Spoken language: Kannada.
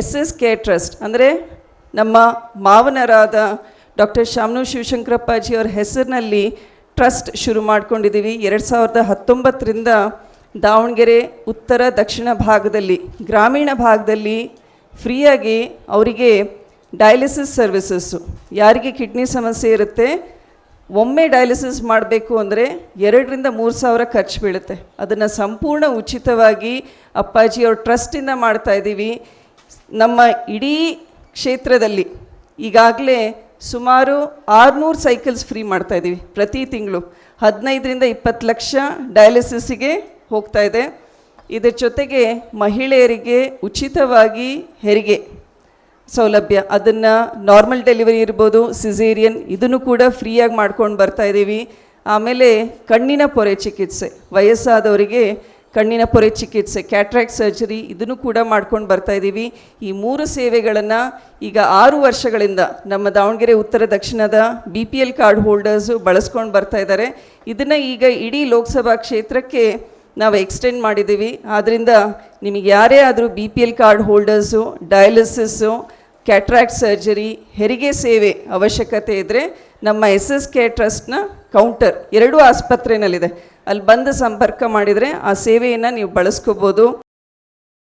SS ಕೇರ್ ಟ್ರಸ್ಟ್ ಅಂದರೆ ನಮ್ಮ ಮಾವನರಾದ ಡಾಕ್ಟರ್ ಶಾಮನೂರು ಶಿವಶಂಕರಪ್ಪಾಜಿಯವರ ಹೆಸರಿನಲ್ಲಿ ಟ್ರಸ್ಟ್ ಶುರು ಮಾಡ್ಕೊಂಡಿದ್ದೀವಿ. 2019ರಿಂದ ದಾವಣಗೆರೆ ಉತ್ತರ ದಕ್ಷಿಣ ಭಾಗದಲ್ಲಿ, ಗ್ರಾಮೀಣ ಭಾಗದಲ್ಲಿ ಫ್ರೀಯಾಗಿ ಅವರಿಗೆ ಡಯಾಲಿಸಿಸ್ ಸರ್ವಿಸಸ್ಸು, ಯಾರಿಗೆ ಕಿಡ್ನಿ ಸಮಸ್ಯೆ ಇರುತ್ತೆ ಒಮ್ಮೆ ಡಯಾಲಿಸಿಸ್ ಮಾಡಬೇಕು ಅಂದರೆ 2,000 to 3,000 ಖರ್ಚು ಬೀಳುತ್ತೆ. ಅದನ್ನು ಸಂಪೂರ್ಣ ಉಚಿತವಾಗಿ ಅಪ್ಪಾಜಿಯವ್ರ ಟ್ರಸ್ಟಿಂದ ಮಾಡ್ತಾಯಿದ್ದೀವಿ. ನಮ್ಮ ಇಡೀ ಕ್ಷೇತ್ರದಲ್ಲಿ ಈಗಾಗಲೇ ಸುಮಾರು 600 ಸೈಕಲ್ಸ್ ಫ್ರೀ ಮಾಡ್ತಾಯಿದ್ದೀವಿ. ಪ್ರತಿ ತಿಂಗಳು 15 to 20 ಲಕ್ಷ ಡಯಾಲಿಸಿಸ್ಸಿಗೆ ಹೋಗ್ತಾ ಇದೆ. ಇದರ ಜೊತೆಗೆ ಮಹಿಳೆಯರಿಗೆ ಉಚಿತವಾಗಿ ಹೆರಿಗೆ ಸೌಲಭ್ಯ, ಅದನ್ನು ನಾರ್ಮಲ್ ಡೆಲಿವರಿ ಇರ್ಬೋದು, ಸಿಸೇರಿಯನ್, ಇದನ್ನು ಕೂಡ ಫ್ರೀಯಾಗಿ ಮಾಡ್ಕೊಂಡು ಬರ್ತಾಯಿದ್ದೀವಿ. ಆಮೇಲೆ ಕಣ್ಣಿನ ಪೊರೆ ಚಿಕಿತ್ಸೆ, ವಯಸ್ಸಾದವರಿಗೆ ಕಣ್ಣಿನ ಪೊರೆ ಚಿಕಿತ್ಸೆ, ಕ್ಯಾಟ್ರಾಕ್ಟ್ ಸರ್ಜರಿ, ಇದನ್ನು ಕೂಡ ಮಾಡ್ಕೊಂಡು ಬರ್ತಾಯಿದ್ದೀವಿ. ಈ 3 ಸೇವೆಗಳನ್ನು ಈಗ 6 ವರ್ಷಗಳಿಂದ ನಮ್ಮ ದಾವಣಗೆರೆ ಉತ್ತರ ದಕ್ಷಿಣದ BPL ಕಾರ್ಡ್ ಹೋಲ್ಡರ್ಸು ಬಳಸ್ಕೊಂಡು ಬರ್ತಾಯಿದ್ದಾರೆ. ಇದನ್ನು ಈಗ ಇಡೀ ಲೋಕಸಭಾ ಕ್ಷೇತ್ರಕ್ಕೆ ನಾವು ಎಕ್ಸ್ಟೆಂಡ್ ಮಾಡಿದ್ದೀವಿ. ಆದ್ದರಿಂದ ನಿಮಗೆ ಯಾರೇ ಆದರೂ BPL card holders, dialysis, cataract surgery, ಹೆರಿಗೆ ಸೇವೆ ಅವಶ್ಯಕತೆ ಇದ್ದರೆ ನಮ್ಮ SS ಕೇರ್ ಟ್ರಸ್ಟ್ನ ಕೌಂಟರ್ 2 ಆಸ್ಪತ್ರೆಯಲ್ಲಿದೆ, ಅಲ್ಲಿ ಬಂದು ಸಂಪರ್ಕ ಮಾಡಿದರೆ ಆ ಸೇವೆಯನ್ನು ನೀವು ಬಳಸ್ಕೋಬೋದು.